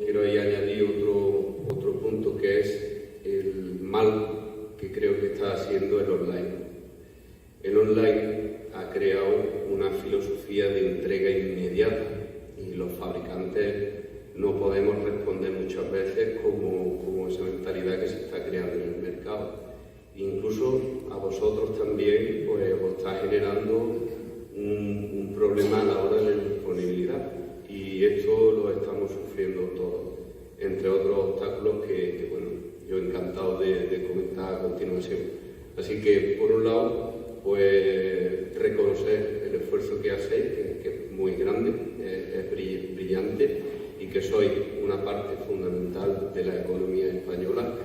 quiero ahí añadir otro punto, que es el mal que creo que está haciendo el online. El online ha creado una filosofía de entrega inmediata y los fabricantes no podemos responder muchas veces como esa mentalidad que se está creando en el mercado. Incluso a vosotros también pues, os está generando un problema a la hora de disponibilidad, y esto lo estamos sufriendo todos, entre otros obstáculos que bueno, yo encantado de comentar a continuación. Así que, por un lado, pues reconocer el esfuerzo que hacéis, que es muy grande, es brillante, y que sois una parte fundamental de la economía española.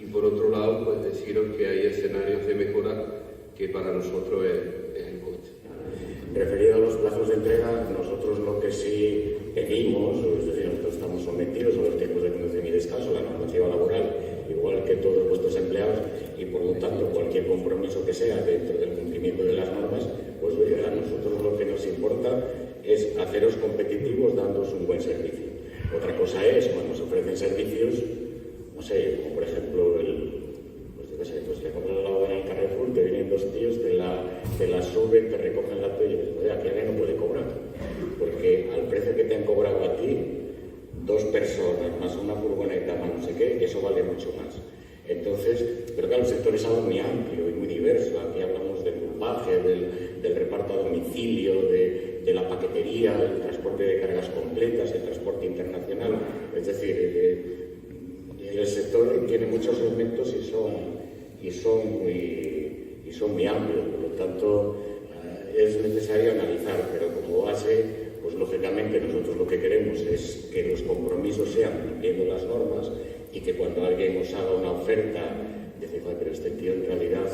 Y por otro lado, pues deciros que hay escenarios de mejora que para nosotros es el coste. Referido a los plazos de entrega, nosotros lo que sí pedimos, es decir, nosotros estamos sometidos a los tiempos de conducción y descanso, la normativa laboral, igual que todos vuestros empleados, y por lo tanto cualquier compromiso que sea dentro del cumplimiento de las normas, pues oye, a nosotros lo que nos importa es haceros competitivos dándoos un buen servicio. Otra cosa es cuando se ofrecen servicios, no sé, como por ejemplo pues te compras la lavadora en el Carrefour, te vienen dos tíos, te la suben, te recogen la tuya y dices, oye, aquí alguien no puede cobrar, porque al precio que te han cobrado a ti, 2 personas más una furgoneta más no sé qué, eso vale mucho más. Entonces, pero claro, el sector es algo muy amplio y muy diverso. Aquí hablamos del grupaje, del reparto a domicilio, de la paquetería, del transporte de cargas completas, el transporte internacional. Es decir, el sector tiene muchos segmentos y son muy amplios. Por lo tanto, es necesario analizar, pero como base, pues lógicamente nosotros lo que queremos es que los compromisos sean cumpliendo las normas, y que cuando alguien nos haga una oferta, decir, pero este tío en realidad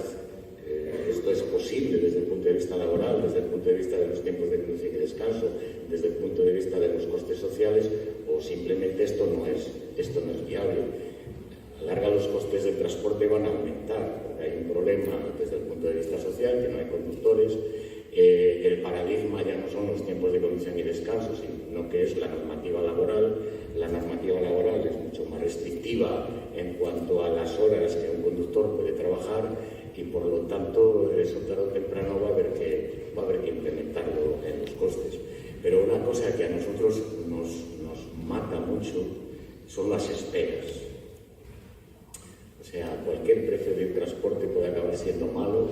esto es posible desde el punto de vista laboral, desde el punto de vista de los tiempos de conducción y descanso, desde el punto de vista de los costes sociales, o simplemente esto no es viable. A la larga los costes del transporte van a aumentar, porque hay un problema desde el punto de vista social, que no hay conductores. El paradigma ya no son los tiempos de conducción y descanso, sino que es la normativa laboral. La normativa laboral es mucho más restrictiva en cuanto a las horas que un conductor puede trabajar, y por lo tanto eso tarde o temprano va a haber que implementarlo en los costes. Pero una cosa que a nosotros nos mata mucho son las esperas. O sea, cualquier precio de transporte puede acabar siendo malo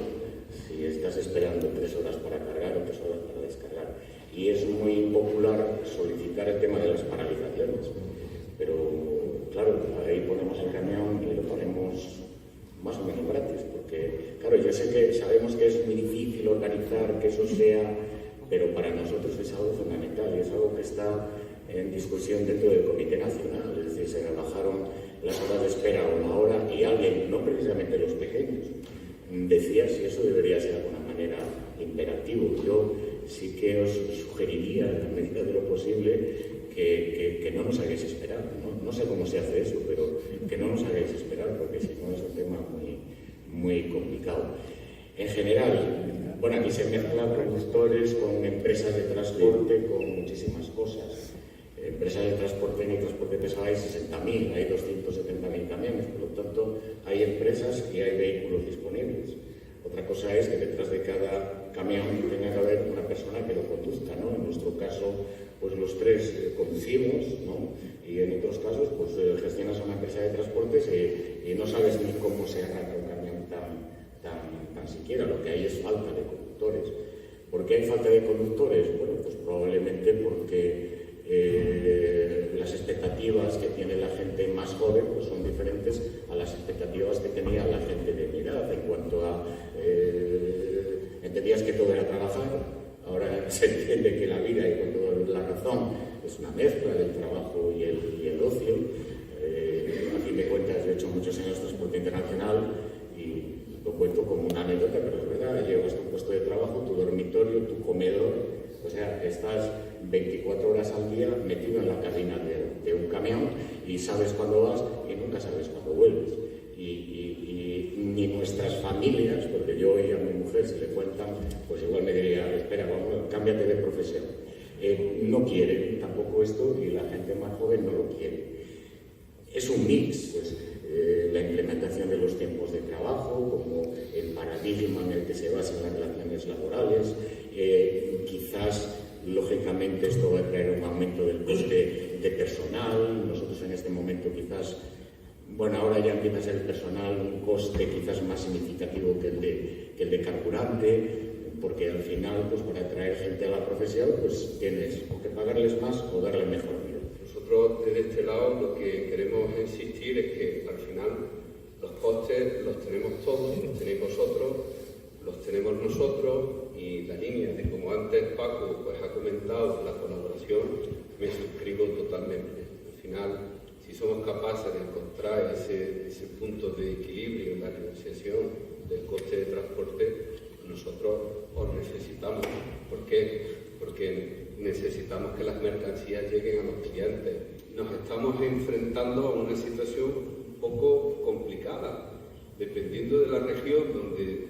si estás esperando 3 horas para cargar o 3 horas para descargar. Y es muy popular solicitar el tema de las paralizaciones. Pero, claro, ahí ponemos el camión y lo ponemos más o menos gratis. Porque, claro, yo sé que sabemos que es muy difícil organizar que eso sea, pero para nosotros es algo fundamental y es algo que está en discusión dentro del Comité Nacional. Es decir, se rebajaron las horas de espera a 1 hora, y alguien, no precisamente los pequeños, decía si eso debería ser de alguna manera imperativo. Yo sí que os sugeriría, en la medida de lo posible, que no nos hagáis esperar. No sé cómo se hace eso, pero que no nos hagáis esperar, porque si no es un tema muy complicado. En general, bueno, aquí se mezclan conductores con empresas de transporte, con muchísimas cosas. Empresas de transporte, en el transporte pesado hay 60.000, hay 270.000 camiones, por lo tanto hay empresas y hay vehículos disponibles. Otra cosa es que detrás de cada camión tenga que haber una persona que lo conduzca, ¿no? En nuestro caso, pues los 3 conducimos, ¿no? Y en otros casos, pues gestionas a una empresa de transportes y no sabes ni cómo se arranca un camión tan siquiera. Lo que hay es falta de conductores. ¿Por qué hay falta de conductores? Bueno, pues probablemente porque las expectativas que tiene la gente más joven pues son diferentes a las expectativas que tenía la gente de mi edad. En cuanto a entendías que todo era trabajar, ahora se entiende que la vida y con toda la razón es una mezcla del trabajo y el ocio. A fin de cuentas, yo he hecho muchos años de transporte internacional y lo cuento como una anécdota, pero es verdad. Llevas tu puesto de trabajo, tu dormitorio, tu comedor. O sea, estás 24 horas al día metido en la cabina de un camión y sabes cuándo vas y nunca sabes cuándo vuelves. Y ni nuestras familias, porque yo y a mi mujer, si le cuentan, pues igual me diría, espera, vamos, cámbiate de profesión. No quieren tampoco esto, y la gente más joven no lo quiere. es un mix, pues, la implementación de los tiempos de trabajo, como el paradigma en el que se basan las relaciones laborales. Quizás, lógicamente, esto va a traer un aumento del coste de personal. Nosotros en este momento quizás, bueno, ahora ya empieza a ser el personal un coste quizás más significativo que el de carburante, porque al final, pues para atraer gente a la profesión, pues tienes o que pagarles más o darle mejor vida. Nosotros desde este lado lo que queremos insistir es que al final los costes los tenemos todos, los tenéis vosotros, los tenemos nosotros, y la línea de, como antes Paco pues ha comentado, la colaboración, me suscribo totalmente. Al final, si somos capaces de encontrar ese punto de equilibrio en la negociación del coste de transporte, nosotros os necesitamos. ¿Por qué? Porque necesitamos que las mercancías lleguen a los clientes. Nos estamos enfrentando a una situación un poco complicada. Dependiendo de la región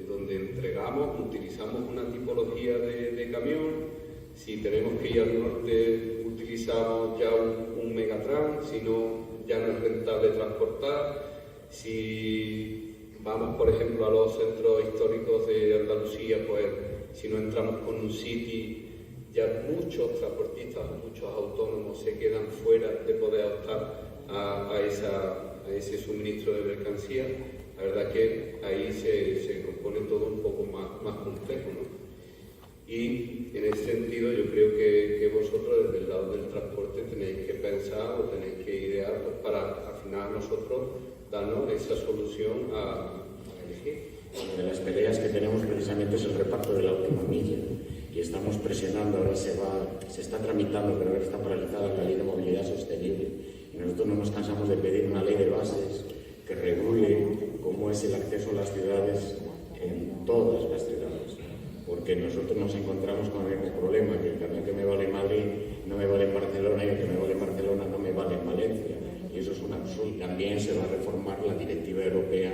donde entregamos, utilizamos una tipología de camión. Si tenemos que ir al norte, utilizamos ya un Megatran, si no, ya no es rentable transportar. Si vamos, por ejemplo, a los centros históricos de Andalucía, pues si no entramos con un City, ya muchos transportistas, muchos autónomos se quedan fuera de poder optar a ese suministro de mercancía. La verdad que ahí se compone todo un poco más complejo, ¿no? Y en ese sentido yo creo que vosotros desde el lado del transporte tenéis que pensar o tenéis que idear, pues, para al final nosotros darnos esa solución a elegir. Una de las peleas que tenemos precisamente es el reparto de la última milla, y estamos presionando, ahora se está tramitando, pero ahora está paralizada la ley de movilidad sostenible, y nosotros no nos cansamos de pedir una ley de bases que regule cómo es el acceso a las ciudades en todas las ciudades, porque nosotros nos encontramos con el mismo problema, que el camión que me vale en Madrid no me vale en Barcelona, y el que me vale en Barcelona no me vale en Valencia, y eso es un absurdo. También se va a reformar la directiva europea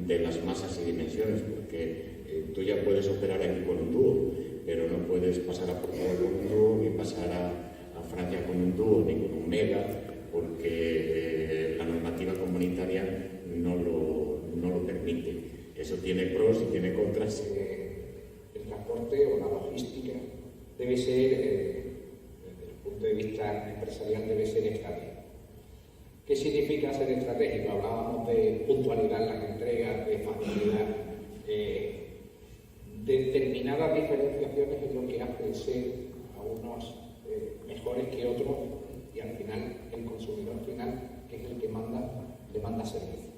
de las masas y dimensiones, porque tú ya puedes operar aquí con un dúo, pero no puedes pasar a Portugal con un dúo, ni pasar a Francia con un dúo, ni con un mega, porque la normativa comunitaria no lo permite. Eso tiene pros y tiene contras. El transporte o la logística debe ser, desde el punto de vista empresarial, debe ser estratégico. ¿Qué significa ser estratégico? Hablábamos de puntualidad en las entregas, de facilidad. Determinadas diferenciaciones es lo que hace ser a unos mejores que otros, y al final el consumidor final, que es el que demanda servicio.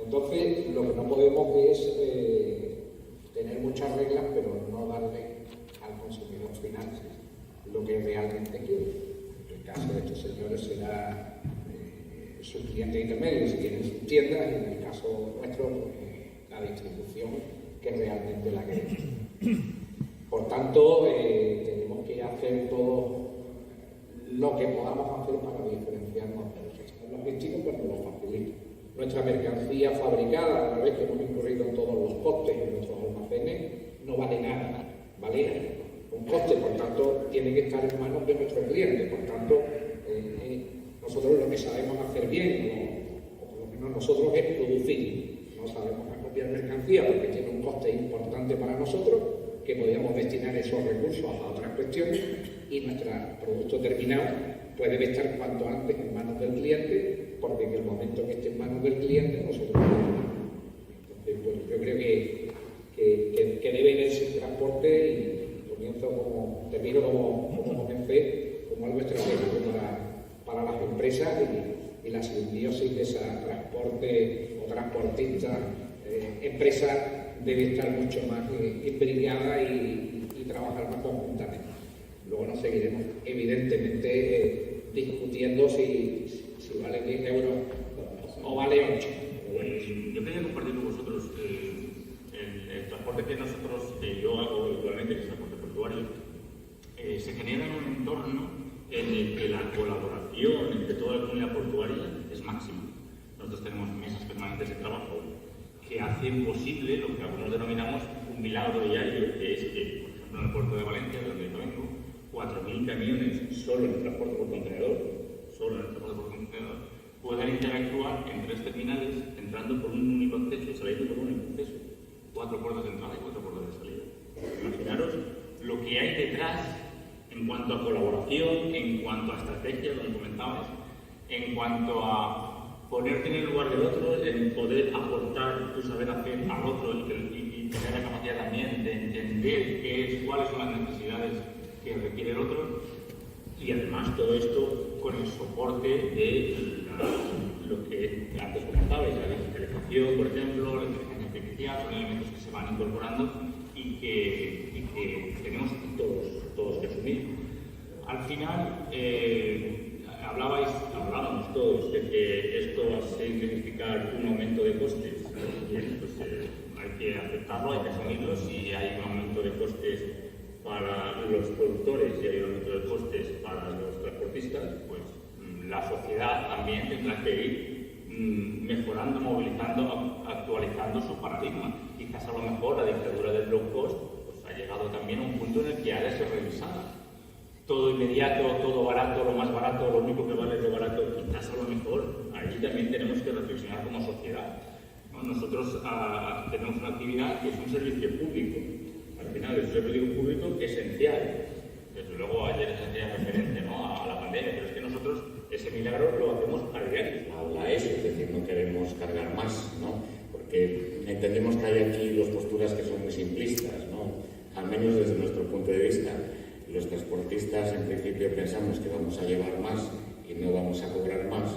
Entonces, lo que no podemos es tener muchas reglas, pero no darle al consumidor final lo que realmente quiere. En el caso de estos señores será sus clientes intermedios, si tienen sus tiendas, y en el caso nuestro, la distribución, que es realmente la que es. Por tanto, tenemos que hacer todo lo que podamos hacer para diferenciarnos del resto. Los destinos, pues, nos lo facilitan. Nuestra mercancía fabricada, una vez que hemos incurrido en todos los costes en nuestros almacenes, no vale nada, vale un coste, por tanto, tiene que estar en manos de nuestros clientes. Por tanto, nosotros lo que sabemos hacer bien, o por lo menos nosotros, es producir. No sabemos copiar mercancía porque tiene un coste importante para nosotros, que podríamos destinar esos recursos a otras cuestiones, y nuestro producto terminado pues debe estar cuanto antes en manos del cliente, porque en el momento que esté en manos del cliente nosotros entonces, pues, yo creo que debe verse el transporte, y termino como comencé, como algo estratégico para las empresas, y la simbiosis de esa transporte o transportista empresa debe estar mucho más imbricada y trabajar más conjuntamente. Luego nos seguiremos evidentemente discutiendo si vale 10 euros o vale 8. Bueno, yo quería compartir con vosotros el transporte que nosotros, yo hago igualmente, que es el transporte portuario, se genera en un entorno en el que la colaboración entre toda la comunidad portuaria es máxima. Nosotros tenemos mesas permanentes de trabajo que hacen posible lo que algunos denominamos un milagro diario, que es que, por ejemplo, en el puerto de Valencia, de donde yo vengo, 4.000 camiones solo en el transporte por contenedor, pueden interactuar en 3 terminales entrando por un único acceso y saliendo por un único acceso. 4 puertas de entrada y 4 puertas de salida. Imaginaros lo que hay detrás en cuanto a colaboración, en cuanto a estrategia, como comentabas, en cuanto a ponerte en el lugar del otro, en poder aportar tu saber hacer al otro y tener la capacidad también de entender cuáles son las necesidades que requiere el otro. Y además todo esto con el soporte de lo que antes comentabais, la digitalización, por ejemplo, la inteligencia artificial, son elementos que se van incorporando y que tenemos todos que asumir. Al final, hablábamos todos de que esto va a significar un aumento de costes. Bien, pues hay que aceptarlo, hay que asumirlo. Si hay un aumento de costes para los productores y hay un aumento de costes para los transportistas, pues la sociedad también tendrá que ir mejorando, movilizando, actualizando su paradigma. Quizás a lo mejor la dictadura del low cost pues, ha llegado también a un punto en el que ha de ser revisada. Todo inmediato, todo barato, lo más barato, lo único que vale es lo barato, quizás a lo mejor allí también tenemos que reflexionar como sociedad, ¿no? Nosotros tenemos una actividad que es un servicio público. Al final es un servicio público esencial. Desde luego ayer se hacía referencia, ¿no?, a la pandemia, pero es que nosotros ese milagro lo hacemos a diario. Habla eso, es decir, no queremos cargar más, ¿no? Porque entendemos que hay aquí dos posturas que son muy simplistas, ¿no? Al menos desde nuestro punto de vista. Los transportistas en principio pensamos que vamos a llevar más y no vamos a cobrar más,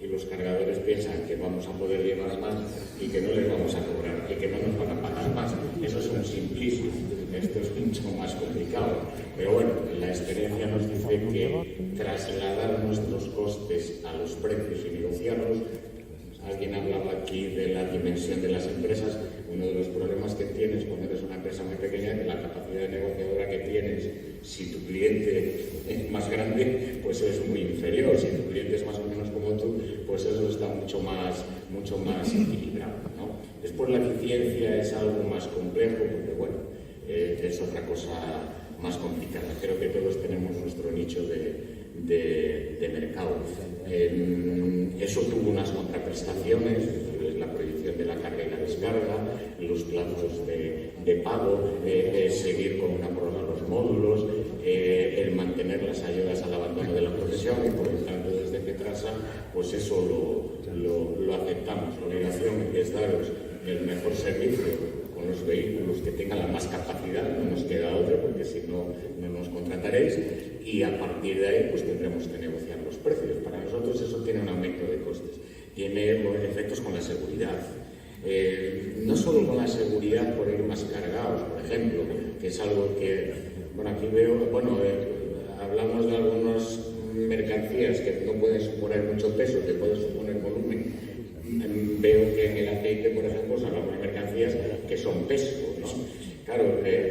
y los cargadores piensan que vamos a poder llevar más y que no les vamos a cobrar y que no nos van a pagar más. Eso es un simplismo. Esto es mucho más complicado. Pero bueno, la experiencia nos dice que trasladar nuestros costes a los precios y negociarlos. Alguien hablaba aquí de la dimensión de las empresas. Uno de los problemas que tienes cuando eres una empresa muy pequeña es la capacidad negociadora que tienes. Si tu cliente es más grande, pues es muy inferior. Si tu cliente es más o menos como tú, pues eso está mucho más equilibrado, ¿no? Después la eficiencia es algo más complejo, porque bueno, es otra cosa más complicada. Creo que todos tenemos nuestro nicho de mercado. Eso tuvo unas contraprestaciones, es la prohibición de la carga y la descarga, los plazos de pago, seguir con una prórroga los módulos, el mantener las ayudas al abandono de la profesión, y por lo tanto desde Petrasa pues eso lo aceptamos. La obligación es daros el mejor servicio con los vehículos que tengan la más capacidad, no nos queda otra porque si no, no nos contrataréis, y a partir de ahí pues tendremos que negociar los precios. Para nosotros eso tiene un aumento de costes, tiene efectos con la seguridad. No solo con la seguridad por ir más cargados, por ejemplo, que es algo que, bueno, aquí veo, hablamos de algunas mercancías que no pueden suponer mucho peso, que pueden suponer volumen. Veo que en el aceite, por ejemplo, hablamos de mercancías que son peso, ¿no? Claro,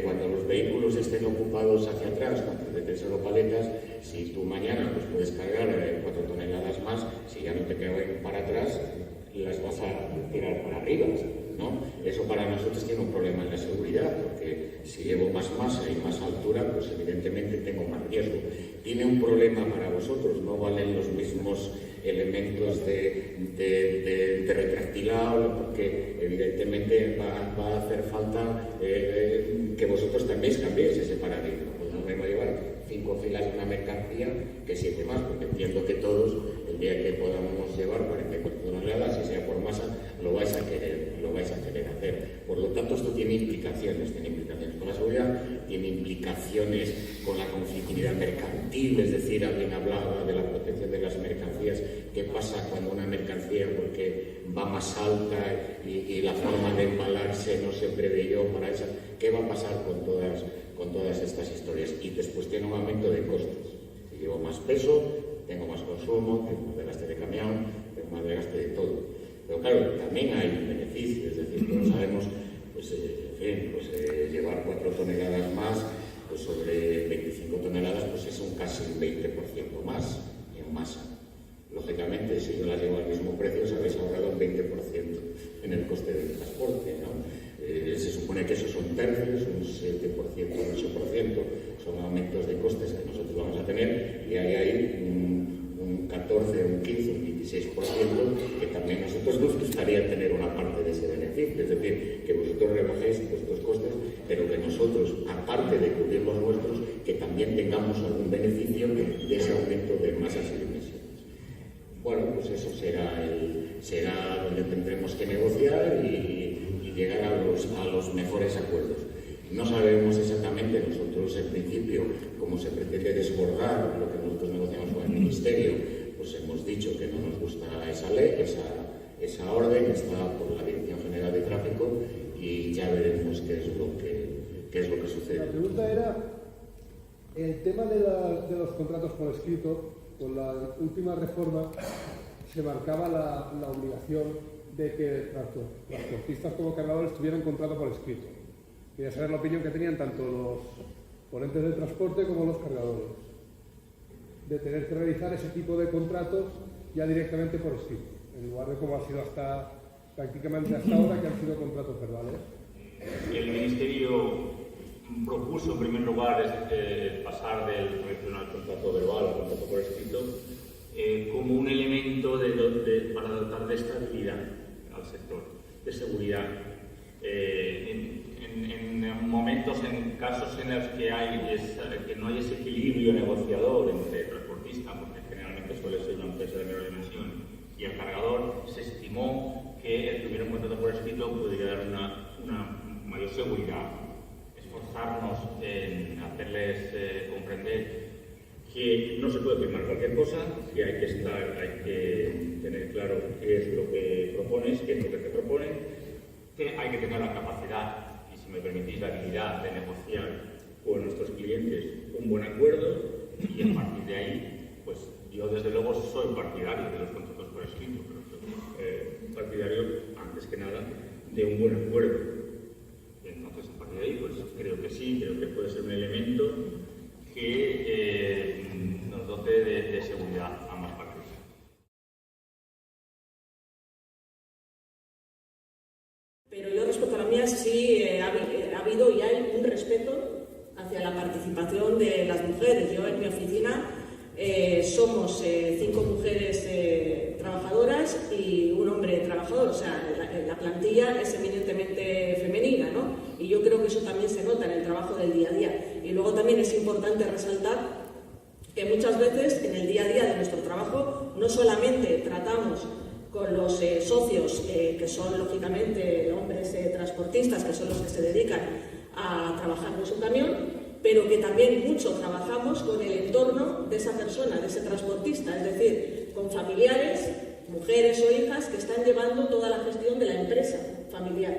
cuando los vehículos estén ocupados hacia atrás, cuando de solo paletas, si tú mañana pues, puedes cargar 4 toneladas más, si ya no te quedan para atrás, las vas a tirar para arriba, ¿no? Eso para nosotros tiene un problema en la seguridad, porque si llevo más masa y más altura, pues evidentemente tengo más riesgo. Tiene un problema para vosotros, no valen los mismos elementos de retractilado, porque evidentemente va a hacer falta que vosotros también cambiéis ese paradigma. Pues no me voy a llevar 5 filas de una mercancía que 7 más, porque entiendo que todos, el día que podamos llevar 44 toneladas, si sea por masa, lo vais a querer hacer. Por lo tanto, esto tiene implicaciones con la seguridad, tiene implicaciones con la conflictividad mercantil, es decir, alguien hablaba de la protección de las mercancías. ¿Qué pasa cuando una mercancía, porque va más alta y la forma de embalarse no se preveyó para esa? ¿Qué va a pasar con todas estas historias? Y después tiene un aumento de costes. Si llevo más peso, tengo más consumo, tengo más desgaste de camión, tengo más desgaste de todo. Pero claro, también hay un beneficio, es decir, todos sabemos, llevar 4 toneladas más, pues sobre 25 toneladas, pues es casi un 20% más en masa. Lógicamente, si yo las llevo al mismo precio, os habéis ahorrado un 20% en el coste del transporte, ¿no? Se supone que esos son tercios, un 7%, un 8%, son aumentos de costes que nosotros vamos a tener, y hay ahí un un 14, un 15, un 16%, que también nosotros nos gustaría tener una parte de ese beneficio. Es decir, que vosotros rebajéis vuestros costes, pero que nosotros, aparte de cubrir los nuestros, que también tengamos algún beneficio de ese aumento de masas y dimensiones. Bueno, pues eso será donde tendremos que negociar y llegar a los mejores acuerdos. No sabemos exactamente nosotros en principio cómo se pretende desbordar lo que nosotros negociamos con el Ministerio, pues hemos dicho que no nos gusta esa ley, esa orden está por la Dirección General de Tráfico y ya veremos qué es lo que sucede. La pregunta era el tema de los contratos por escrito. Con la última reforma se marcaba la obligación de que tanto transportistas como cargadores tuvieran contrato por escrito. Quería saber la opinión que tenían tanto los ponentes del transporte como los cargadores, de tener que realizar ese tipo de contratos ya directamente por escrito, en lugar de como ha sido prácticamente hasta ahora, que han sido contratos verbales. El Ministerio propuso en primer lugar pasar del tradicional contrato verbal al contrato por escrito como un elemento para dotar de estabilidad al sector, de seguridad. En momentos, en casos en los que no hay ese equilibrio negociador entre transportistas, porque generalmente suele ser una empresa de menor dimensión, y el cargador, se estimó que el tuviera un contrato por escrito podría dar una mayor seguridad. Esforzarnos en hacerles comprender que no se puede firmar cualquier cosa, que hay que tener claro qué es lo que propones, qué es lo que te proponen, que hay que tener la capacidad y, si me permitís, la habilidad de negociar con nuestros clientes un buen acuerdo, y a partir de ahí, pues yo desde luego soy partidario de los contratos por escrito, pero soy partidario, antes que nada, de un buen acuerdo. Entonces, a partir de ahí, pues creo que sí, creo que puede ser un elemento que nos dote de seguridad a ambas partes. Pero yo, respecto a la mía, sí ha habido y hay un respeto hacia la participación de las mujeres. Yo en mi oficina somos 5 mujeres trabajadoras y un hombre trabajador, o sea, la plantilla es eminentemente femenina, ¿no? Y yo creo que eso también se nota en el trabajo del día a día. Y luego también es importante resaltar que muchas veces en el día a día de nuestro trabajo no solamente tratamos con los socios, que son lógicamente hombres transportistas, que son los que se dedican a trabajar con su camión, pero que también mucho trabajamos con el entorno de esa persona, de ese transportista, es decir, con familiares, mujeres o hijas que están llevando toda la gestión de la empresa familiar.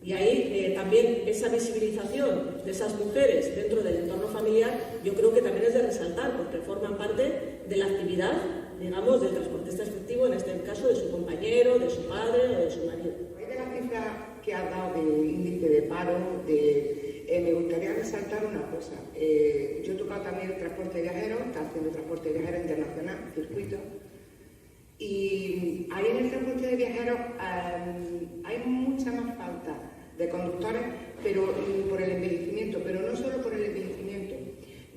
Y ahí también esa visibilización de esas mujeres dentro del entorno familiar, yo creo que también es de resaltar, porque forman parte de la actividad, digamos, del transportista efectivo, en este caso de su compañero, de su padre o de su marido. De la cifra que has dado del índice de paro, me gustaría resaltar una cosa. Yo he tocado también el transporte de viajeros, está haciendo transporte de viajeros internacional, circuito, y ahí en el transporte de viajeros hay mucha más falta de conductores, pero por el envejecimiento, pero no solo por el envejecimiento.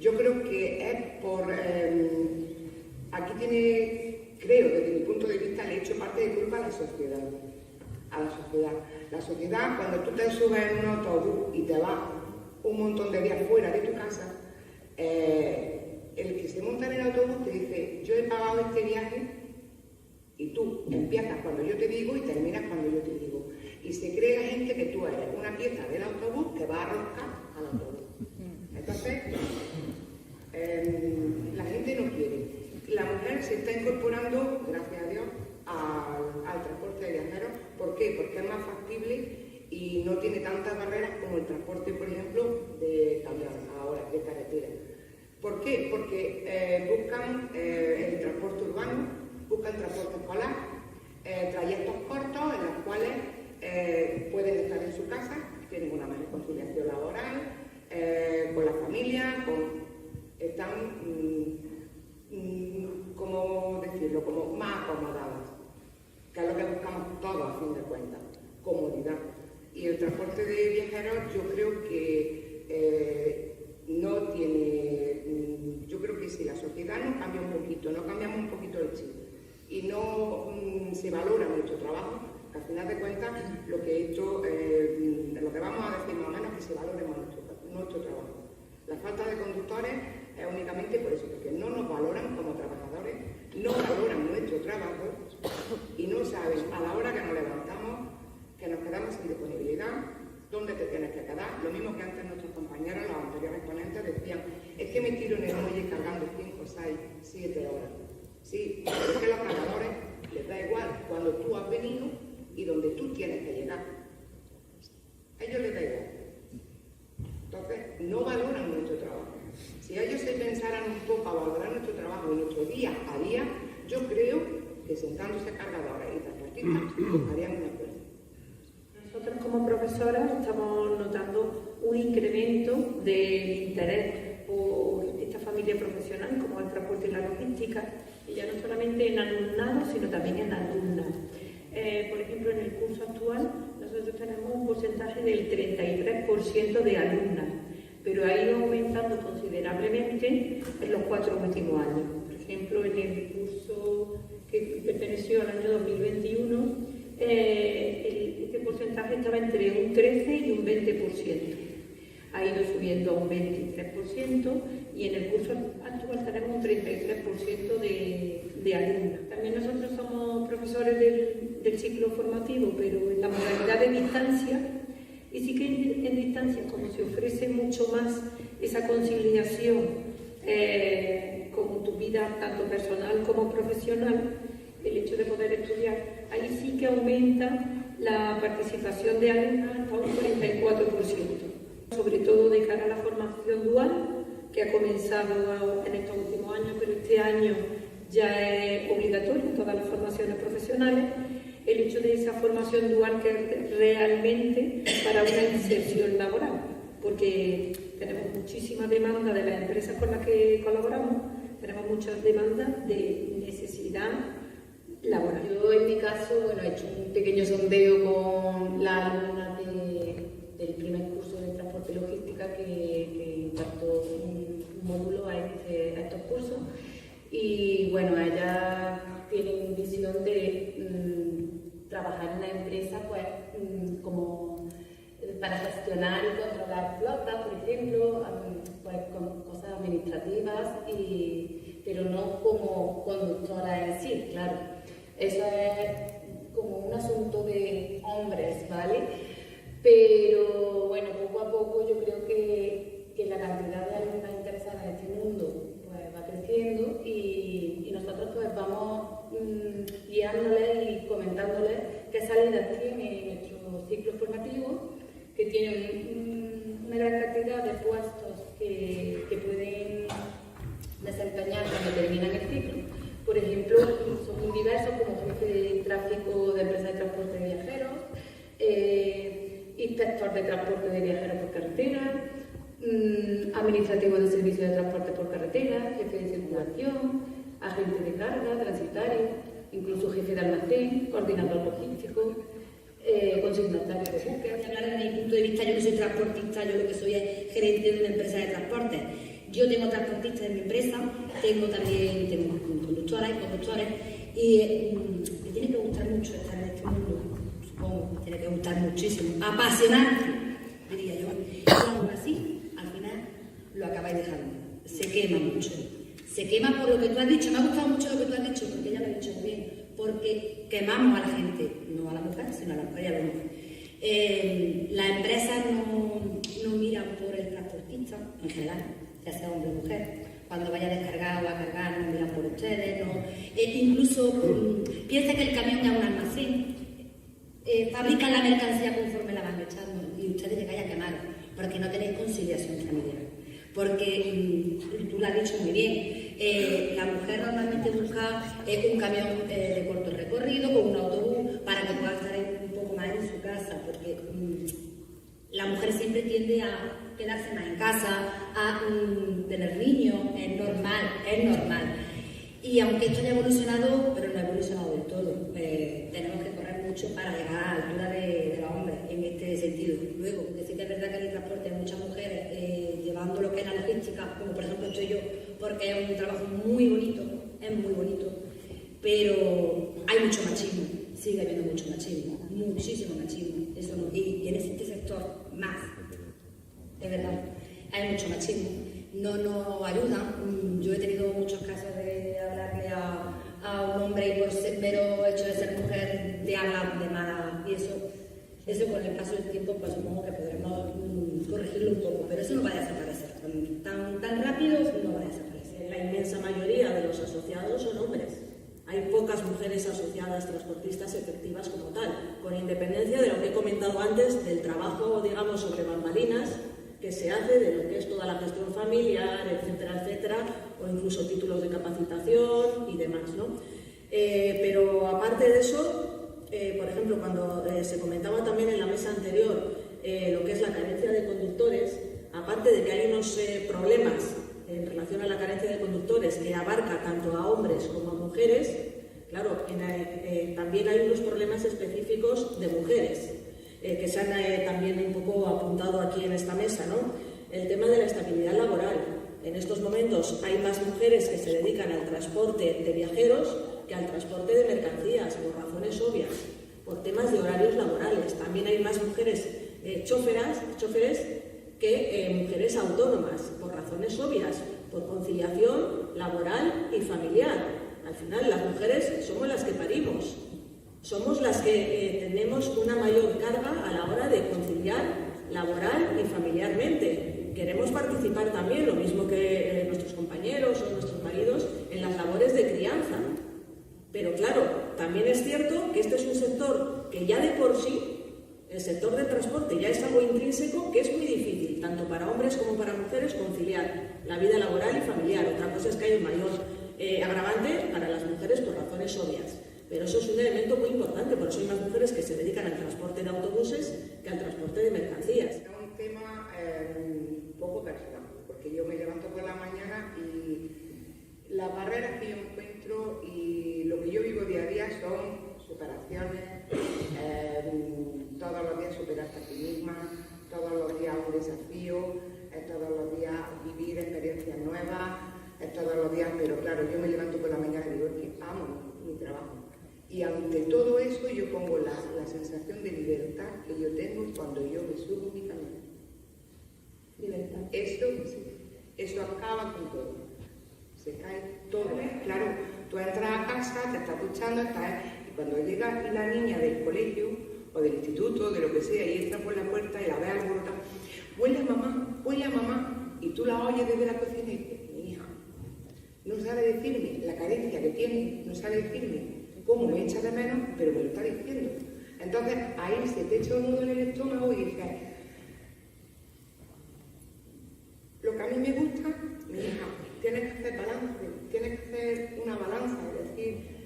Yo creo que es por... aquí creo, desde mi punto de vista, le he hecho parte de culpa a la sociedad. La sociedad, cuando tú te subes en un autobús y te vas un montón de días fuera de tu casa, el que se monta en el autobús te dice, yo he pagado este viaje, y tú empiezas cuando yo te digo y terminas cuando yo te digo. Y se cree la gente que tú eres una pieza del autobús que va a arroscar al autobús. Entonces, la gente no quiere. La mujer se está incorporando, gracias a Dios, al transporte de viajeros. ¿Por qué? Porque es más factible y no tiene tantas barreras como el transporte, por ejemplo, de camión, ahora, de carretera. ¿Por qué? Porque buscan el transporte urbano, buscan transporte escolar, trayectos cortos en los cuales pueden estar en su casa, tienen una mejor conciliación laboral, con la familia, están, ¿cómo decirlo?, como más acomodadas, que es lo que buscamos todos a fin de cuentas, comodidad. Y el transporte de viajeros yo creo que no tiene, yo creo que si la sociedad no cambia un poquito, no cambiamos un si no se valora nuestro trabajo, que al final de cuentas lo que vamos a decir más o menos es que se valore más nuestro trabajo. La falta de conductores es únicamente por eso, porque no nos valoran como trabajadores, no valoran nuestro trabajo y no saben a la hora que nos levantamos, que nos quedamos sin disponibilidad, dónde te tienes que quedar. Lo mismo que antes nuestros compañeros, los anteriores ponentes, decían, es que me tiro en el muelle cargando 5, 6, 7 horas. Sí, pero es que a los cargadores les da igual cuando tú has venido y donde tú tienes que llegar. A ellos les da igual. Entonces, no valoran nuestro trabajo. Si ellos se pensaran un poco a valorar nuestro trabajo y nuestro día a día, yo creo que sentándose cargadores y transportistas harían un acuerdo. Nosotros como profesoras estamos notando un incremento del interés por esta familia profesional como el transporte y la logística, y ya no solamente en alumnado, sino también en alumnas. Por ejemplo, en el curso actual nosotros tenemos un porcentaje del 33% de alumnas, pero ha ido aumentando considerablemente en los 4 últimos años. Por ejemplo, en el curso que perteneció al año 2021, este porcentaje estaba entre un 13 y un 20%. Ha ido subiendo a un 23% y en el curso actual tenemos un 33% de alumnos. También nosotros somos profesores del ciclo formativo, pero en la modalidad de distancia, y sí que en distancia, como se ofrece mucho más esa conciliación con tu vida tanto personal como profesional, el hecho de poder estudiar, ahí sí que aumenta la participación de alumnos hasta un 44%, sobre todo de cara a la formación dual, que ha comenzado en estos últimos años, pero este año ya es obligatorio en todas las formaciones profesionales, el hecho de esa formación dual que es realmente para una inserción laboral, porque tenemos muchísima demanda de las empresas con las que colaboramos, tenemos muchas demandas de necesidad laboral. Yo en mi caso, bueno, he hecho un pequeño sondeo con las alumnas del primer curso de transporte y logística que imparto un módulo a estos cursos, y bueno, ellas tienen visión de trabajar en una empresa pues como para gestionar y controlar flotas, por ejemplo, pues con cosas administrativas, pero no como conductora en sí, claro. Eso es como un asunto de hombres, ¿vale? Pero bueno, poco a poco yo creo que la cantidad de alumnas interesadas en este mundo pues va creciendo, y nosotros pues vamos guiándoles y comentándoles qué salidas tiene nuestro ciclo formativo, que tiene una gran cantidad de puestos que pueden desempeñar cuando terminan el ciclo. Por ejemplo, son muy diversos, como jefe de tráfico de empresa de transporte de viajeros, inspector de transporte de viajeros por carretera, administrativo de servicio de transporte por carretera, jefe de circulación, agente de carga, transitario, incluso jefe de almacén, coordinador logístico, consignatario de búsqueda. Voy a hablar desde mi punto de vista. Yo que soy transportista, yo lo que soy es gerente de una empresa de transporte. Yo tengo transportistas en mi empresa, tengo conductoras y conductores, y me tiene que gustar mucho estar en este mundo, supongo, me tiene que gustar muchísimo, apasionante, diría yo. Y aún así, al final, lo acabáis dejando. Se quema mucho. Se quema por lo que tú has dicho. Me ha gustado mucho lo que tú has dicho, porque ella lo ha dicho muy bien. Porque quemamos a la gente, no a la mujer, sino a la mujer y a la mujer. Las empresas no miran por el transportista, en general, ya sea hombre o mujer. Cuando vaya a descargar o a cargar, no miran por ustedes. No. Incluso piensa que el camión es un almacén. Fabrican la mercancía conforme la van echando, y ustedes llegáis a quemar, porque no tenéis conciliación familiar. Porque tú lo has dicho muy bien, la mujer normalmente busca un camión de corto recorrido con un autobús para que pueda estar un poco más en su casa, porque la mujer siempre tiende a quedarse más en casa, a tener niños, es normal. Y aunque esto haya evolucionado, pero no ha evolucionado del todo, tenemos que correr mucho para llegar a la altura de los hombres en este sentido. Luego, decir que es verdad que en el transporte hay muchas mujeres llevando lo que es la logística, como por ejemplo estoy yo, porque es un trabajo muy bonito, es muy bonito, pero hay mucho machismo, sigue habiendo mucho machismo, muchísimo machismo, eso no, y en este sector más, es verdad, hay mucho machismo, no nos ayuda. Yo he tenido muchos casos de hablarle a un hombre y por ser mero hecho de ser mujer te habla de mala, y eso con el paso del tiempo pues supongo que podremos corregirlo un poco, pero eso no va a desaparecer, tan rápido no va a desaparecer. La inmensa mayoría de los asociados son hombres. Hay pocas mujeres asociadas transportistas efectivas como tal, con independencia de lo que he comentado antes del trabajo, digamos, sobre bambalinas que se hace, de lo que es toda la gestión familiar, etcétera, etcétera, o incluso títulos de capacitación y demás, ¿no? Pero aparte de eso, por ejemplo, cuando se comentaba también en la mesa anterior lo que es la carencia de conductores, aparte de que hay unos problemas en relación a la carencia de conductores que abarca tanto a hombres como a mujeres, claro, también hay unos problemas específicos de mujeres que se han también un poco apuntado aquí en esta mesa, ¿no? El tema de la estabilidad laboral. En estos momentos hay más mujeres que se dedican al transporte de viajeros que al transporte de mercancías, por razones obvias, por temas de horarios laborales. También hay más mujeres choferes que mujeres autónomas, por razones obvias, por conciliación laboral y familiar. Al final, las mujeres somos las que parimos, somos las que tenemos una mayor carga a la hora de conciliar laboral y familiarmente. Queremos participar también, lo mismo que nuestros compañeros o nuestros maridos, en las labores de crianza. Pero claro, también es cierto que este es un sector que ya de por sí, el sector del transporte ya es algo intrínseco que es muy difícil, tanto para hombres como para mujeres, conciliar la vida laboral y familiar. Otra cosa es que hay un mayor agravante para las mujeres por razones obvias. Pero eso es un elemento muy importante, por eso hay más mujeres que se dedican al transporte de autobuses que al transporte de mercancías. Es un tema un poco personal, porque yo me levanto por la mañana y las barreras que yo encuentro y lo que yo vivo día a día son superaciones, todos los días superarte a ti misma, todos los días un desafío, todos los días vivir experiencias nuevas, todos los días, pero claro, yo me levanto por la mañana y digo que amo mi trabajo. Y ante todo eso yo pongo la sensación de libertad que yo tengo cuando yo me subo a mi camión. Libertad. Eso acaba con todo. Se cae todo. Claro, tú entras a casa, te estás duchando, y cuando llega la niña del colegio o del instituto, de lo que sea, y entra por la puerta y la ve alborotada, huele a mamá, y tú la oyes desde la cocina y dices, mi hija, no sabe decirme la carencia que tiene, no sabe decirme cómo me echa de menos, pero me lo está diciendo. Entonces ahí se te echa un nudo en el estómago y dices, lo que a mí me gusta, mi hija, tienes que hacer balance, tienes que hacer una balanza, es decir,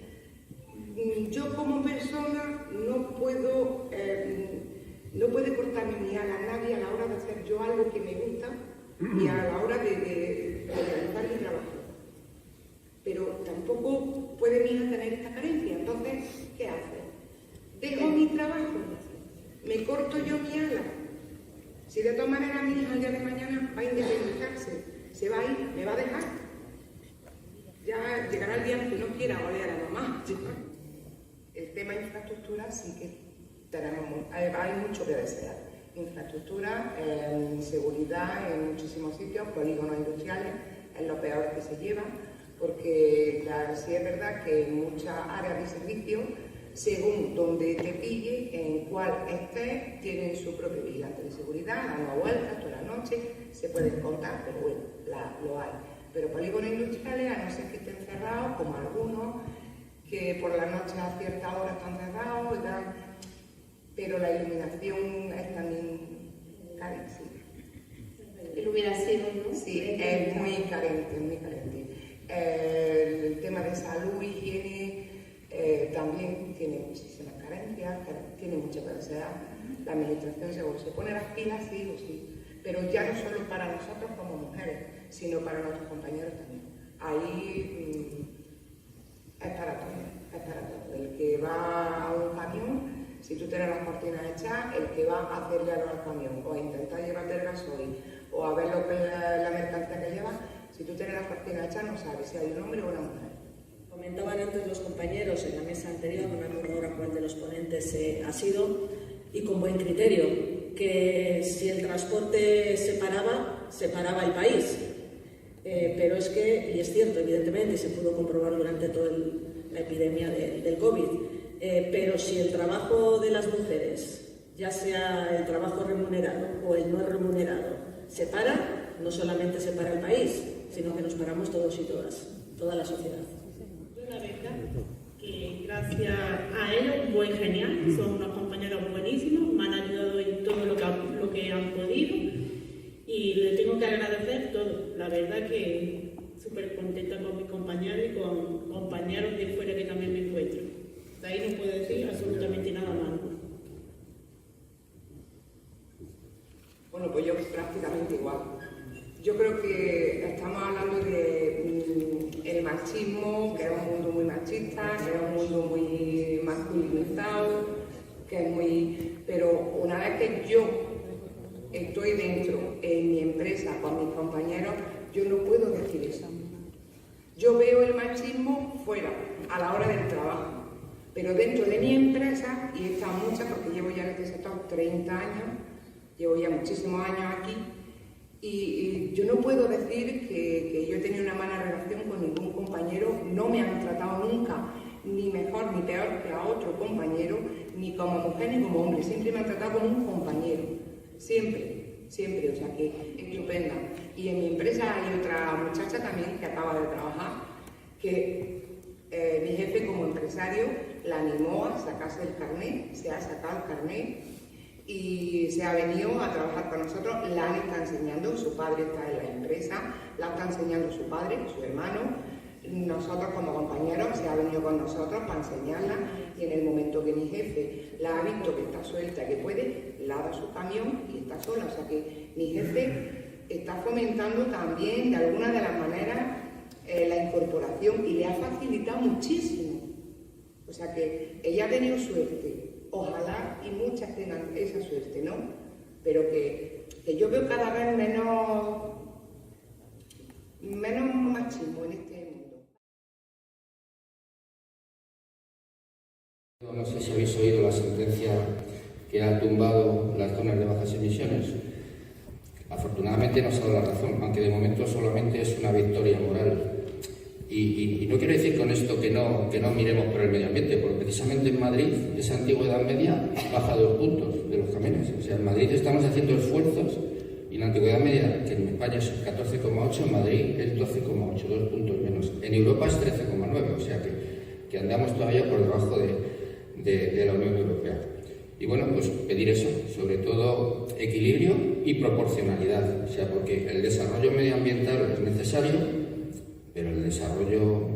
yo como persona no puedo cortarme ni a nadie a la hora de hacer yo algo que me gusta y a la hora de realizar mi trabajo. Pero tampoco puede mi hija tener esta carencia. Entonces, ¿qué hace? Dejo mi trabajo, me corto yo mi ala. Si de todas maneras mi hija el día de mañana va a independizarse, se va a ir, me va a dejar. Ya llegará el día en que no quiera oler a mamá. El tema infraestructura sí que hay mucho que desear. Infraestructura, seguridad en muchísimos sitios, polígonos industriales, es lo peor que se lleva. Porque claro, sí es verdad que en muchas áreas de servicio, según donde te pille, en cuál estés, tienen su propio vigilante de seguridad, dando vueltas toda la noche, se pueden contar, pero bueno, lo hay. Pero polígonos industriales, a no ser que estén cerrados, como algunos, que por la noche a cierta hora están cerrados, pero la iluminación es también carísima. Iluminación, ¿no? Sí, es muy carente, muy carente. El tema de salud y higiene también tiene muchísimas carencias, tiene mucha necesidad. La administración se pone las pilas, sí o sí, pero ya no solo para nosotros como mujeres, sino para nuestros compañeros también. Ahí es para todo. El que va a un camión, si tú tienes las cortinas hechas, el que va a hacerle algo al camión, o a intentar llevarte el gasoil, o a ver lo que la mercancía que lleva, si tú tienes las cortinas hechas no sabes si hay un hombre o una mujer. Comentaban antes los compañeros en la mesa anterior, no me acuerdo ahora cuál de los ponentes ha sido, y con buen criterio, que si el transporte se paraba el país. Pero es que, y es cierto, evidentemente, se pudo comprobar durante toda la epidemia del COVID, pero si el trabajo de las mujeres, ya sea el trabajo remunerado o el no remunerado, se para, no solamente se para el país, sino que nos paramos todos y todas, toda la sociedad. La verdad que gracias a ellos fue genial, son unos compañeros buenísimos, me han ayudado en todo lo que han podido y les tengo que agradecer todo. La verdad que súper contenta con mis compañeros y con compañeros de fuera que también me encuentro. De ahí no puedo decir absolutamente nada más. Bueno, pues yo prácticamente igual. Yo creo que estamos hablando de el machismo, que es un mundo muy machista, que es un mundo muy masculinizado, que es muy... Pero una vez que yo estoy dentro en mi empresa con mis compañeros, yo no puedo decir eso. Yo veo el machismo fuera, a la hora del trabajo, pero dentro de mi empresa, y he estado muchas, porque llevo ya en este sector 30 años, llevo ya muchísimos años aquí, y yo no puedo decir que yo he tenido una mala relación con ningún compañero, no me han tratado nunca ni mejor ni peor que a otro compañero, ni como mujer ni como hombre, siempre me han tratado como un compañero, siempre, o sea que estupenda. Y en mi empresa hay otra muchacha también que acaba de trabajar, que mi jefe como empresario la animó a sacarse el carnet, se ha sacado el carnet, y se ha venido a trabajar con nosotros, la está enseñando, su padre está en la empresa, la está enseñando su padre, su hermano, nosotros como compañeros se ha venido con nosotros para enseñarla y en el momento que mi jefe la ha visto que está suelta, que puede, lava su camión y está sola, o sea que mi jefe está fomentando también de alguna de las maneras la incorporación y le ha facilitado muchísimo, o sea que ella ha tenido suerte. Ojalá y muchas tengan esa suerte, ¿no? Pero que yo veo cada vez menos machismo en este mundo. No sé si habéis oído la sentencia que ha tumbado las zonas de bajas emisiones. Afortunadamente nos ha dado la razón, aunque de momento solamente es una victoria moral. Y no quiero decir con esto que no miremos por el medio ambiente, porque precisamente en Madrid, esa antigüedad media baja 2 puntos de los camiones. O sea, en Madrid estamos haciendo esfuerzos y la antigüedad media, que en España es 14,8, en Madrid es 12,8, 2 puntos menos. En Europa es 13,9, o sea que andamos todavía por debajo de la Unión Europea. Y bueno, pues pedir eso, sobre todo equilibrio y proporcionalidad, o sea, porque el desarrollo medioambiental es necesario, pero el desarrollo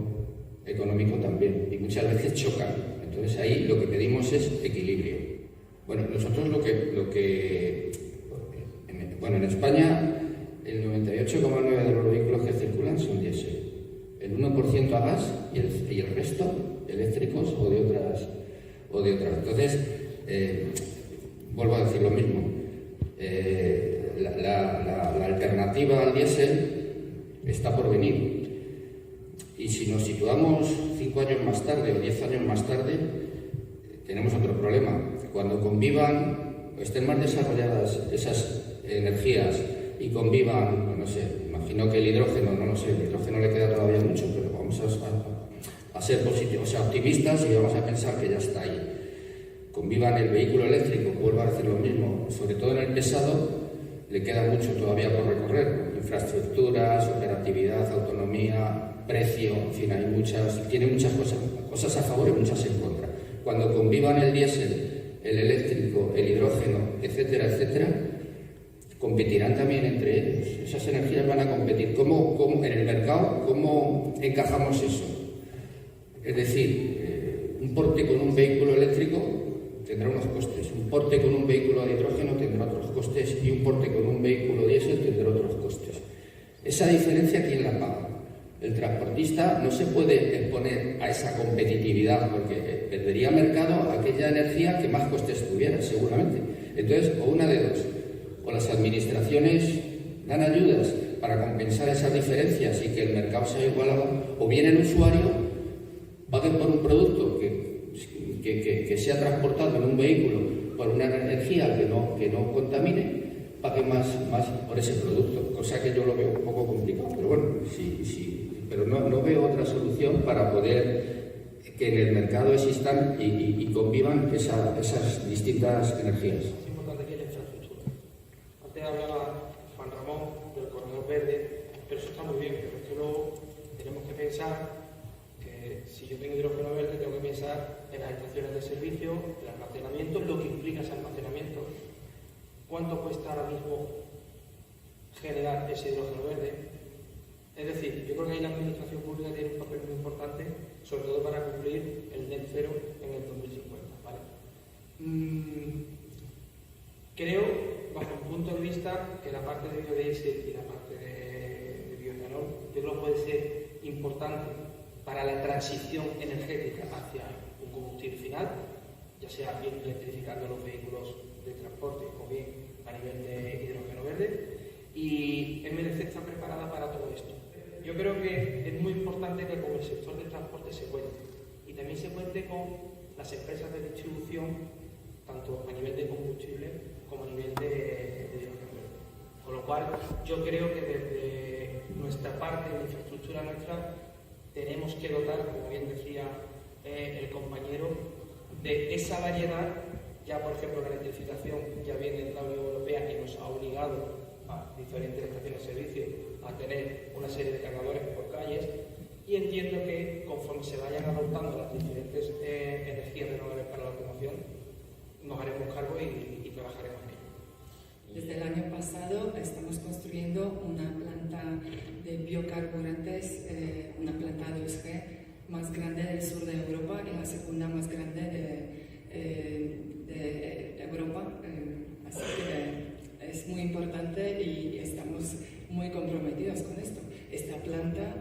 económico también, y muchas veces chocan. Entonces ahí lo que pedimos es equilibrio. Bueno, nosotros en España el 98,9% de los vehículos que circulan son diésel, el 1% a gas y el resto eléctricos o de otras. Entonces, vuelvo a decir lo mismo, la alternativa al diésel está por venir. Y si nos situamos 5 años más tarde o 10 años más tarde, tenemos otro problema. Cuando convivan, estén más desarrolladas esas energías y convivan, no sé, imagino que el hidrógeno, no lo sé, el hidrógeno le queda todavía mucho, pero vamos a ser positivos, o sea, optimistas y vamos a pensar que ya está ahí. Convivan el vehículo eléctrico, vuelvo a decir lo mismo, sobre todo en el pesado, le queda mucho todavía por recorrer. Infraestructuras, operatividad, autonomía, precio, en fin, tiene muchas cosas a favor y muchas en contra. Cuando convivan el diésel, el eléctrico, el hidrógeno, etcétera, etcétera, competirán también entre ellos. Esas energías van a competir. ¿Cómo en el mercado, cómo encajamos eso? Es decir, un porte con un vehículo eléctrico tendrá unos costes, un porte con un vehículo de hidrógeno tendrá otros costes y un porte con un vehículo diésel tendrá otros costes. Esa diferencia, ¿quién la paga? El transportista no se puede exponer a esa competitividad porque perdería mercado aquella energía que más costes tuviera, seguramente. Entonces, o una de dos, o las administraciones dan ayudas para compensar esas diferencias y que el mercado sea igualado, o bien el usuario paguen por un producto que sea transportado en un vehículo por una energía que no contamine, paguen más por ese producto, cosa que yo lo veo un poco complicado, pero bueno, pero no veo otra solución para poder que en el mercado existan y convivan esas distintas energías. Es importante que la infraestructura. Antes hablaba Juan Ramón del corredor verde, pero eso está muy bien, pero es que luego tenemos que pensar que si yo tengo hidrógeno verde, tengo que pensar en las estaciones de servicio, el almacenamiento, lo que implica ese almacenamiento, cuánto cuesta ahora mismo generar ese hidrógeno verde. Es decir, yo creo que ahí la administración pública tiene un papel muy importante, sobre todo para cumplir el net cero en el 2050. ¿Vale? Creo, bajo mi punto de vista, que la parte de biodiesel y la parte de bioetanol, yo creo que puede ser importante para la transición energética hacia un combustible final, ya sea bien electrificando los vehículos de transporte o bien a nivel de hidrógeno verde, y MLC está preparada para todo esto. Yo creo que es muy importante que con el sector del transporte se cuente, y también se cuente con las empresas de distribución, tanto a nivel de combustible como a nivel de hidrógeno verde. Con lo cual, yo creo que desde nuestra parte, de la infraestructura nuestra, tenemos que dotar, como bien decía el compañero, de esa variedad. Ya, por ejemplo, la electrificación ya viene de la Unión Europea y nos ha obligado a diferentes estaciones de servicio a tener una serie de cargadores por calles, y entiendo que conforme se vayan adoptando las diferentes energías renovables para la automoción, nos haremos cargo y trabajaremos en ello. Desde el año pasado estamos construyendo una planta de biocarburantes, una planta 2G más grande del sur de Europa y la segunda más grande de Europa. Así que es muy importante y estamos muy comprometidos con esto. Esta planta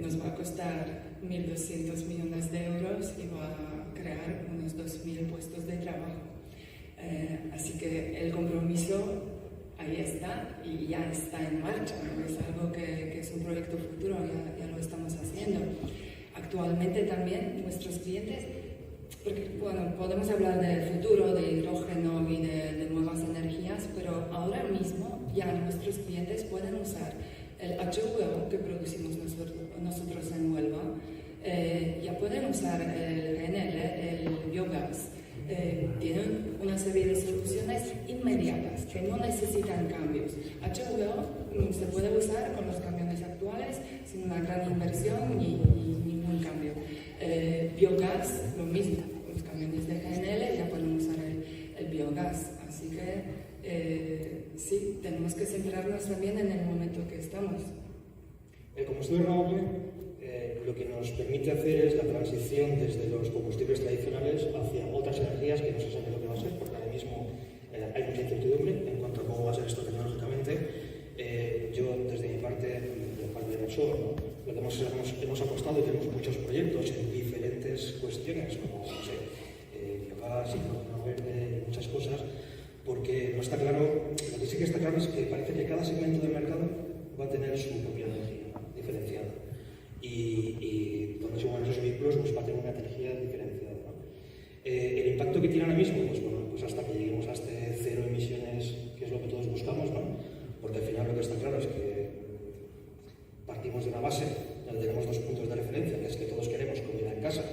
nos va a costar 1.200 millones de euros y va a crear unos 2.000 puestos de trabajo. Así que el compromiso ahí está y ya está en marcha, no es algo que es un proyecto futuro, ya lo estamos haciendo. Actualmente también nuestros clientes, porque bueno, podemos hablar del futuro, de hidrógeno y de nuevas energías, pero ahora mismo ya nuestros clientes pueden usar el HVO que producimos nosotros en Huelva, ya pueden usar el GNL, el biogás. Tienen una serie de soluciones inmediatas que no necesitan cambios. HVO se puede usar con los camiones actuales sin una gran inversión ni ningún cambio. Biogás, lo mismo. Los camiones de GNL ya pueden usar el biogás. Así que sí, tenemos que centrarnos también en el momento que estamos. El combustible renovable lo que nos permite hacer es la transición desde los combustibles tradicionales hacia otras energías que no se sabe lo que va a ser, porque ahora mismo hay mucha incertidumbre en cuanto a cómo va a ser esto tecnológicamente. Yo, desde mi parte, de parte de Repsol, ¿no? Lo que hemos apostado y tenemos muchos proyectos en diferentes cuestiones, como no sé, biogás, hidrógeno verde y muchas cosas, porque no está claro, lo que sí que está claro es que parece que cada segmento del mercado va a tener su propia energía diferenciada. Y donde se mueven esos vehículos pues va a tener una energía diferenciada, ¿no? El impacto que tiene ahora mismo, pues bueno, pues hasta que lleguemos a este cero emisiones, que es lo que todos buscamos, ¿no? Porque al final lo que está claro es que partimos de una base donde tenemos dos puntos de referencia, que es que todos queremos comida en casa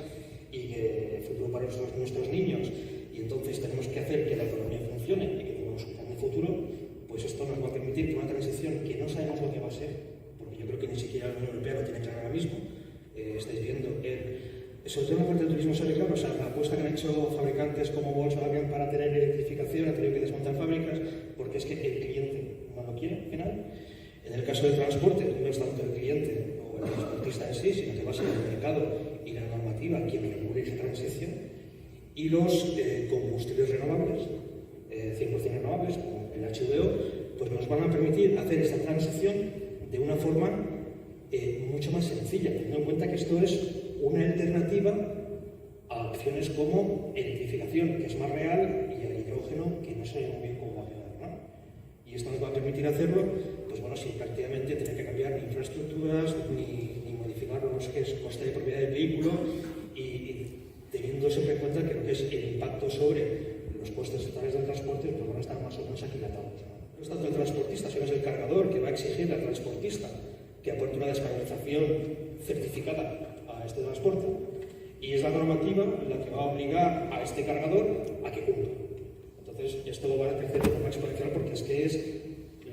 y que el futuro para nuestros niños, y entonces tenemos que hacer que la economía funcione y que tengamos un plan de futuro. Pues esto nos va a permitir que una transición que no sabemos lo que va a ser, porque yo creo que ni siquiera la Unión Europea lo tiene claro ahora mismo. Estáis viendo, sobre todo en la parte del turismo se ve claro, o sea, la apuesta que han hecho fabricantes como Volkswagen para tener electrificación, han tenido que desmontar fábricas, porque es que el cliente no lo quiere al final. En el caso del transporte, no es tanto el cliente o el transportista en sí, sino que va a ser el mercado y la normativa quien regule esa transición. Y los combustibles renovables, 100% renovables, como el HVO, pues nos van a permitir hacer esta transición de una forma mucho más sencilla, teniendo en cuenta que esto es una alternativa a opciones como electrificación, que es más real, y el hidrógeno, que no sé muy bien cómo va a quedar, ¿no? Y Y esto nos va a permitir hacerlo, pues bueno, sin prácticamente tener que cambiar ni infraestructuras ni modificar los que es coste de propiedad del vehículo y teniendo siempre en cuenta que lo que es el impacto sobre los costes totales del transporte pues van a estar más o menos aquilatados, ¿no? No es tanto el transportista, sino es el cargador que va a exigir al transportista que aporte una descarbonización certificada a este transporte, y es la normativa la que va a obligar a este cargador a que cumpla. Entonces, esto va a crecer de forma exponencial porque es que es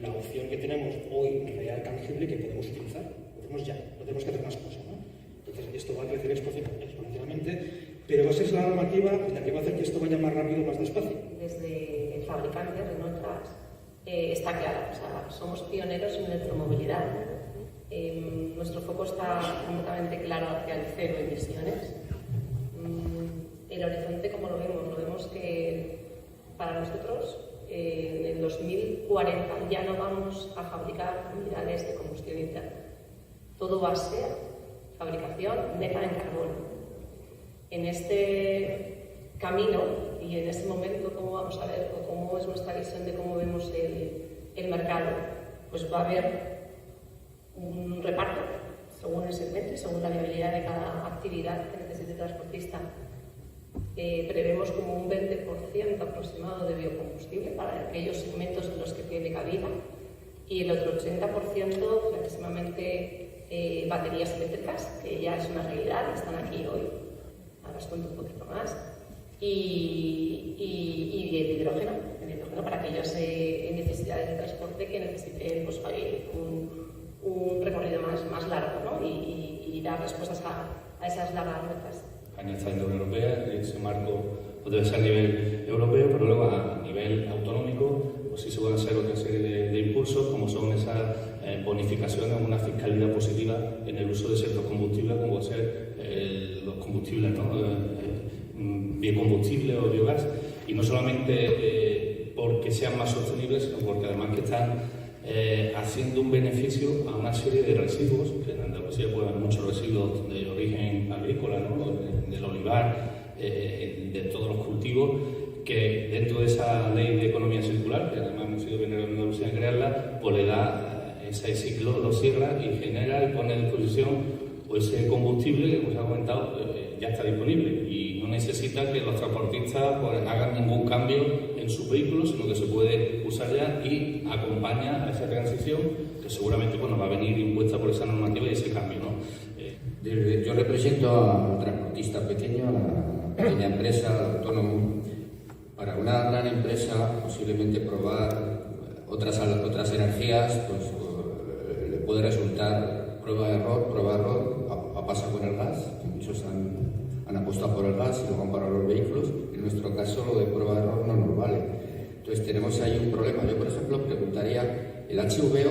la opción que tenemos hoy real, tangible, que podemos utilizar. Lo tenemos ya, no tenemos que hacer más cosas, ¿no? Entonces, esto va a crecer exponencialmente, pero va a ser la normativa la que va a hacer que esto vaya más rápido o más despacio. Desde el fabricante, Renault Trucks, está claro, o sea, somos pioneros en electromovilidad. Nuestro foco está completamente claro hacia el cero emisiones. El horizonte, ¿cómo lo vemos? Lo vemos que para nosotros en el 2040 ya no vamos a fabricar unidades de combustión interna. Todo va a ser fabricación neta en carbono. En este camino y en ese momento, ¿cómo vamos a ver o cómo es nuestra visión de cómo vemos el mercado? Pues va a haber un reparto según el segmento y según la viabilidad de cada actividad que necesite el transportista. Prevemos como un 20% aproximado de biocombustible para aquellos segmentos en los que tiene cabida y el otro 80% clarísimamente baterías eléctricas, que ya es una realidad, están aquí hoy. Ahora os cuento un poquito más. Y el hidrógeno para aquellas necesidades de transporte que necesiten pues, un recorrido más largo, ¿no? y dar respuestas a esas largas rutas. España está en la Unión Europea, ese marco pues, debe ser a nivel europeo, pero luego a nivel autonómico pues sí se pueden hacer otra serie de impulsos, como son esas bonificaciones, una fiscalidad positiva en el uso de ciertos combustibles, como puede ser los combustibles, ¿no? Biocombustible o biogás, y no solamente porque sean más sostenibles, sino porque además que están haciendo un beneficio a una serie de residuos, que en Andalucía puede haber muchos residuos de origen agrícola, ¿no? Del olivar, de todos los cultivos, que dentro de esa ley de economía circular, que además hemos sido pioneros en Andalucía en crearla, pues le da ese ciclo, lo cierra y genera y pone a disposición pues, ese combustible que, como os ha comentado, ya está disponible y no necesita que los transportistas pues, hagan ningún cambio en sus vehículos, sino que se puede usar ya y acompaña a esa transición que seguramente pues, nos va a venir impuesta por esa normativa y ese cambio, ¿no? Yo represento al transportista pequeño, a la pequeña empresa, al autónomo. Para una gran empresa, posiblemente probar otras energías, pues le puede resultar prueba-error. Ha pasado con el gas, muchos han apostado por el gas y lo han parado los vehículos. En nuestro caso, lo de prueba-error no nos vale. Entonces, tenemos ahí un problema. Yo, por ejemplo, preguntaría, el HVO,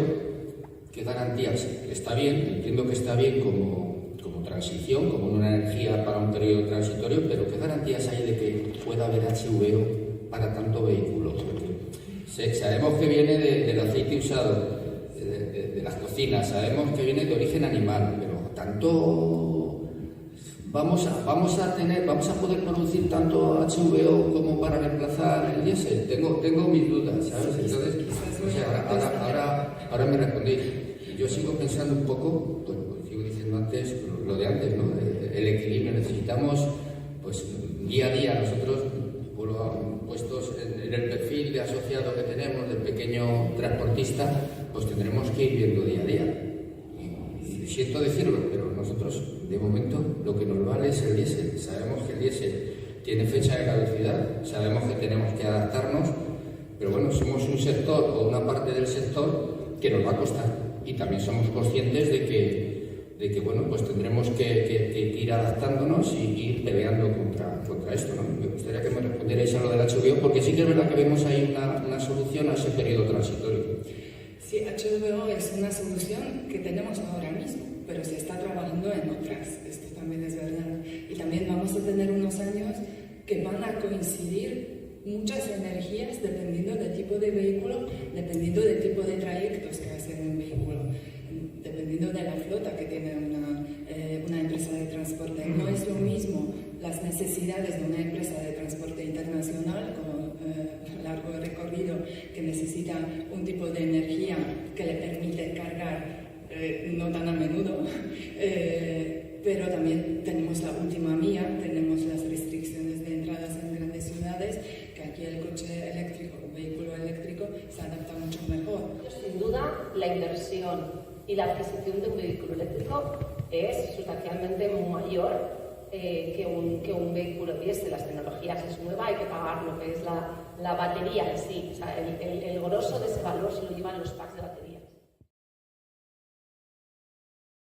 ¿qué garantías? Está bien, entiendo que está bien como transición, como una energía para un periodo transitorio, pero ¿qué garantías hay de que pueda haber HVO para tanto vehículo? Sabemos que viene del aceite usado, de las cocinas, sabemos que viene de origen animal, pero tanto vamos a poder producir tanto HVO como para reemplazar el diésel. Tengo mis dudas, ¿sabes? Entonces, o sea, ahora me respondéis. Yo sigo pensando un poco, pues sigo diciendo antes, lo de antes, ¿no? El equilibrio. Necesitamos, pues día a día, nosotros, puestos en el perfil de asociado que tenemos, del pequeño transportista, pues tendremos que ir viendo día a día. Y siento decirlo, pero nosotros, de momento, lo que nos vale es el diésel. Sabemos que el diésel tiene fecha de caducidad, sabemos que tenemos que adaptarnos, pero bueno, somos un sector o una parte del sector que nos va a costar. Y también somos conscientes de que bueno, pues tendremos que ir adaptándonos y ir peleando contra esto, ¿no? Me gustaría que me respondierais a lo del HVO, porque sí que es verdad que vemos ahí una solución a ese periodo transitorio. Sí, HVO es una solución que tenemos ahora mismo, pero se está trabajando en otras, esto también es verdad. Y también vamos a tener unos años que van a coincidir muchas energías dependiendo del tipo de vehículo, dependiendo del tipo de trayectos que hace un vehículo, dependiendo de la flota que tiene una empresa de transporte. No es lo mismo las necesidades de una empresa de transporte internacional con largo recorrido que necesita un tipo le permite cargar no tan a menudo, pero también tenemos la última milla, tenemos las restricciones de entradas en grandes ciudades, que aquí el coche eléctrico o vehículo eléctrico se adapta mucho mejor. Sin duda, la inversión y la adquisición de un vehículo eléctrico es sustancialmente mayor que un vehículo diésel. Las tecnologías es nueva, hay que pagar lo que es la batería en sí. O sea, el grosso de ese valor se lo llevan los packs de batería.